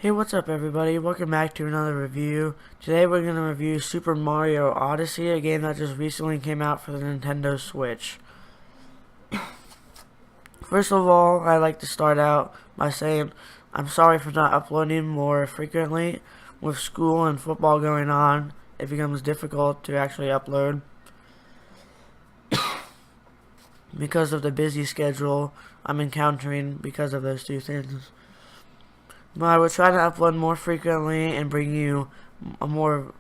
Hey, what's up everybody? Welcome back to another review. Today we're going to review Super Mario Odyssey, a game that just recently came out for the Nintendo Switch. First of all, I'd like to start out by saying I'm sorry for not uploading more frequently. With school and football going on, it becomes difficult to actually upload because of the busy schedule I'm encountering because of those two things. But I would try to upload more frequently and bring you a more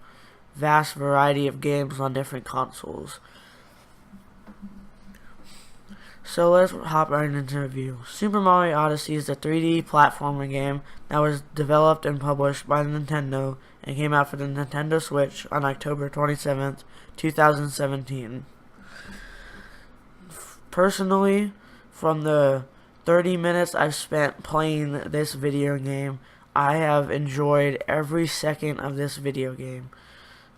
vast variety of games on different consoles. So let's hop right into the review. Super Mario Odyssey is a 3D platformer game that was developed and published by Nintendo and came out for the Nintendo Switch on October 27th, 2017. Personally, from the 30 minutes I've spent playing this video game, I have enjoyed every second of this video game.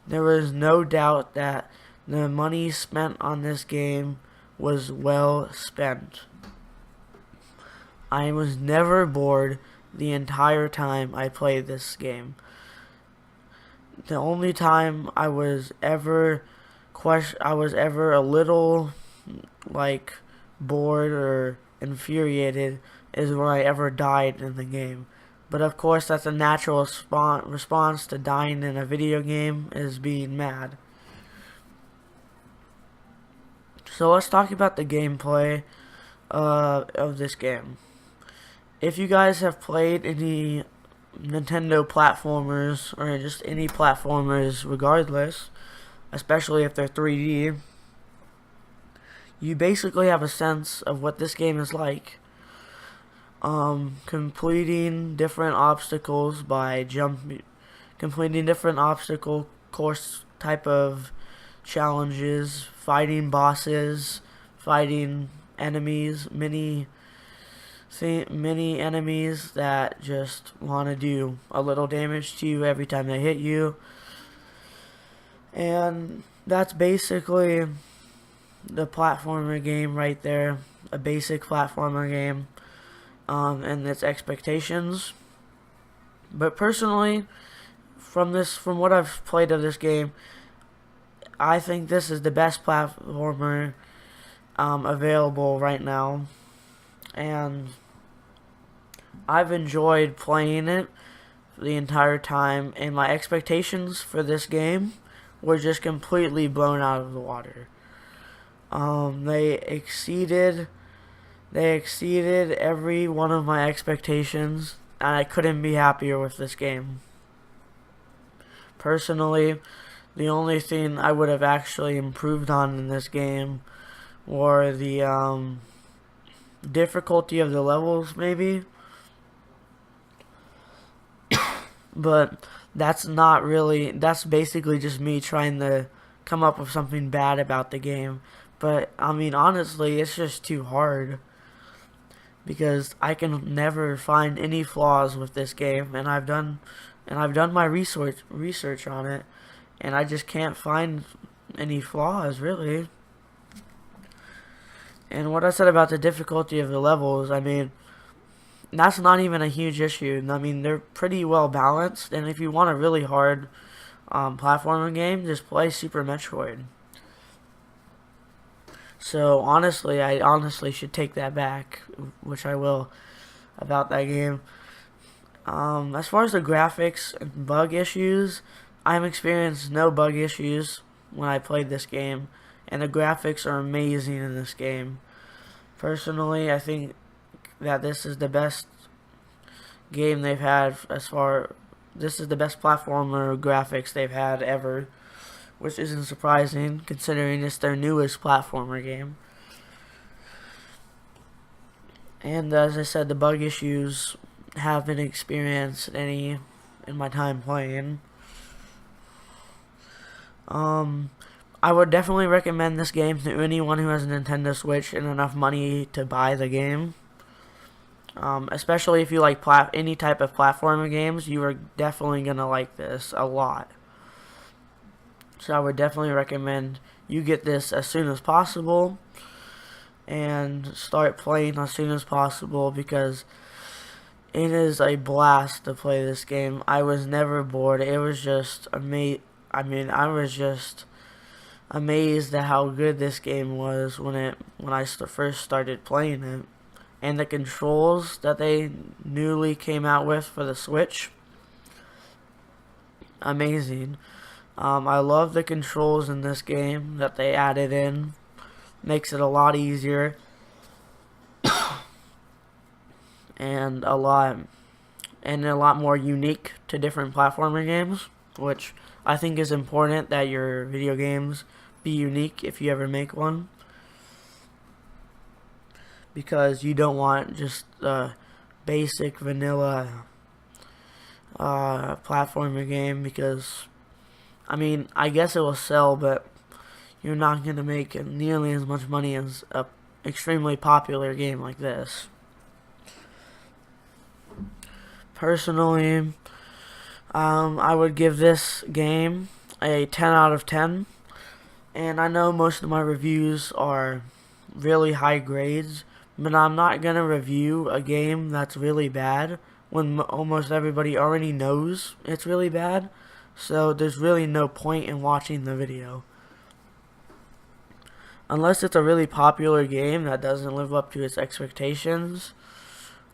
There was no doubt that the money spent on this game was well spent. I was never bored the entire time I played this game. The only time I was ever a little bored or infuriated is when I ever died in the game. But of course that's a natural response to dying in a video game, is being mad. So let's talk about the gameplay of this game. If you guys have played any Nintendo platformers, or just any platformers regardless, especially if they're 3D, you basically have a sense of what this game is like. Completing different obstacles by completing different obstacle course type of challenges, fighting bosses, fighting enemies, many enemies that just want to do a little damage to you every time they hit you. And that's basically the platformer game right there, a basic platformer game, and its expectations. But personally, from what I've played of this game, I think this is the best platformer available right now, and I've enjoyed playing it the entire time, and my expectations for this game were just completely blown out of the water. They exceeded every one of my expectations, and I couldn't be happier with this game. Personally, the only thing I would have actually improved on in this game were the difficulty of the levels, maybe. But that's basically just me trying to come up with something bad about the game. But I mean, honestly, it's just too hard, because I can never find any flaws with this game, and I've done my research on it, and I just can't find any flaws, really. And what I said about the difficulty of the levels, I mean, that's not even a huge issue. I mean, they're pretty well balanced, and if you want a really hard platforming game, just play Super Metroid. So honestly, I should take that back, which I will, about that game. As far as the graphics and bug issues, I've experienced no bug issues when I played this game, and the graphics are amazing in this game. Personally, I think that this is the best game they've had this is the best platformer graphics they've had ever, which isn't surprising considering it's their newest platformer game. And as I said, the bug issues haven't experienced any in my time playing. I would definitely recommend this game to anyone who has a Nintendo Switch and enough money to buy the game. Especially if you like any type of platformer games, you are definitely gonna like this a lot. So I would definitely recommend you get this as soon as possible and start playing as soon as possible, because It is a blast to play this game. I was never bored. It was just I was just amazed at how good this game was when I first started playing it. And the controls that they newly came out with for the Switch, amazing. I love the controls in this game that they added in. Makes it a lot easier and a lot more unique to different platformer games, which I think is important that your video games be unique if you ever make one, because you don't want just a basic vanilla platformer game, because I guess it will sell, but you're not going to make nearly as much money as a extremely popular game like this. Personally, I would give this game a 10 out of 10. And I know most of my reviews are really high grades, but I'm not going to review a game that's really bad when almost everybody already knows it's really bad. So there's really no point in watching the video. Unless it's a really popular game that doesn't live up to its expectations,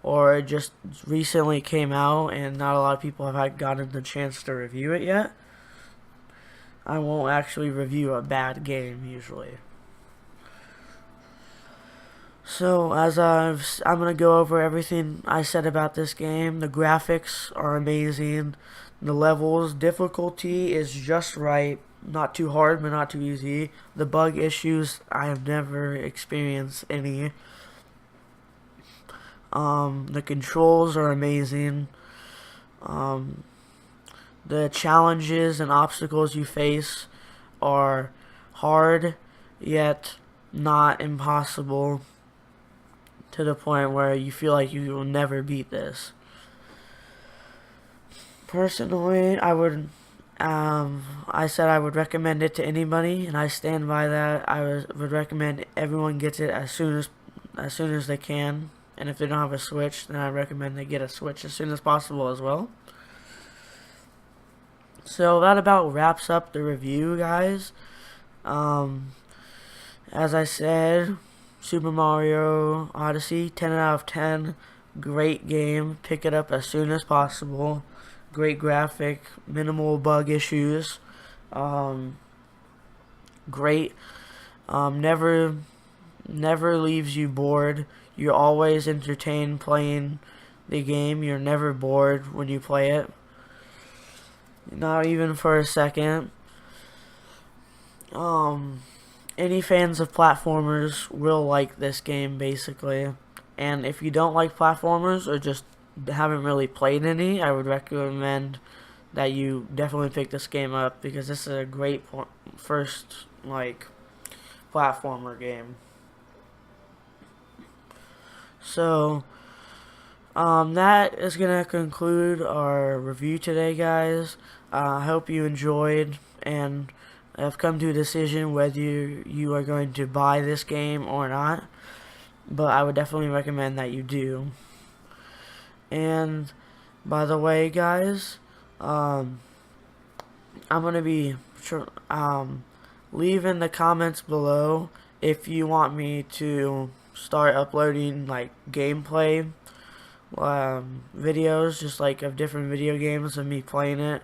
or it just recently came out and not a lot of people have gotten the chance to review it yet, I won't actually review a bad game usually. So I'm going to go over everything I said about this game. The graphics are amazing. The levels, difficulty is just right. Not too hard, but not too easy. The bug issues, I have never experienced any. The controls are amazing. The challenges and obstacles you face are hard, yet not impossible, to the point where you feel like you will never beat this. Personally, I said I would recommend it to anybody, and I stand by that. I would recommend everyone gets it as soon as they can. And if they don't have a Switch, then I recommend they get a Switch as soon as possible as well. So that about wraps up the review, guys. As I said, Super Mario Odyssey, 10 out of 10. Great game. Pick it up as soon as possible. Great graphic, minimal bug issues. Great. Never leaves you bored. You're always entertained playing the game. You're never bored when you play it. Not even for a second. Any fans of platformers will like this game, basically. And if you don't like platformers or just haven't really played any, I would recommend that you definitely pick this game up, because this is a great first platformer game. So that is gonna conclude our review today, guys. I hope you enjoyed and have come to a decision whether you are going to buy this game or not, but I would definitely recommend that you do. And by the way, guys, I'm gonna be leave in the comments below if you want me to start uploading gameplay videos, just of different video games of me playing it,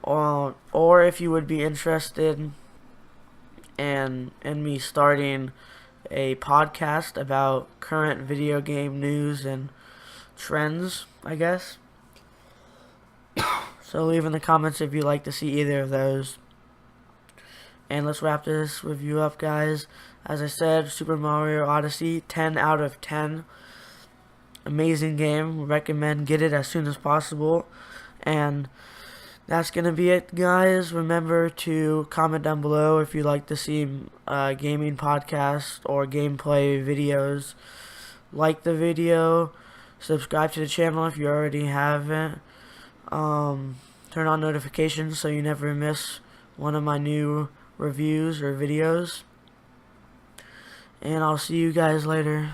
or if you would be interested in me starting a podcast about current video game news and trends, I guess. So leave in the comments if you'd like to see either of those. And let's wrap this review up, guys. As I said, Super Mario Odyssey, 10 out of 10. Amazing game. Recommend get it as soon as possible. And that's going to be it, guys. Remember to comment down below if you'd like to see gaming podcasts or gameplay videos. Like the video. Subscribe to the channel if you already haven't. Turn on notifications so you never miss one of my new reviews or videos. And I'll see you guys later.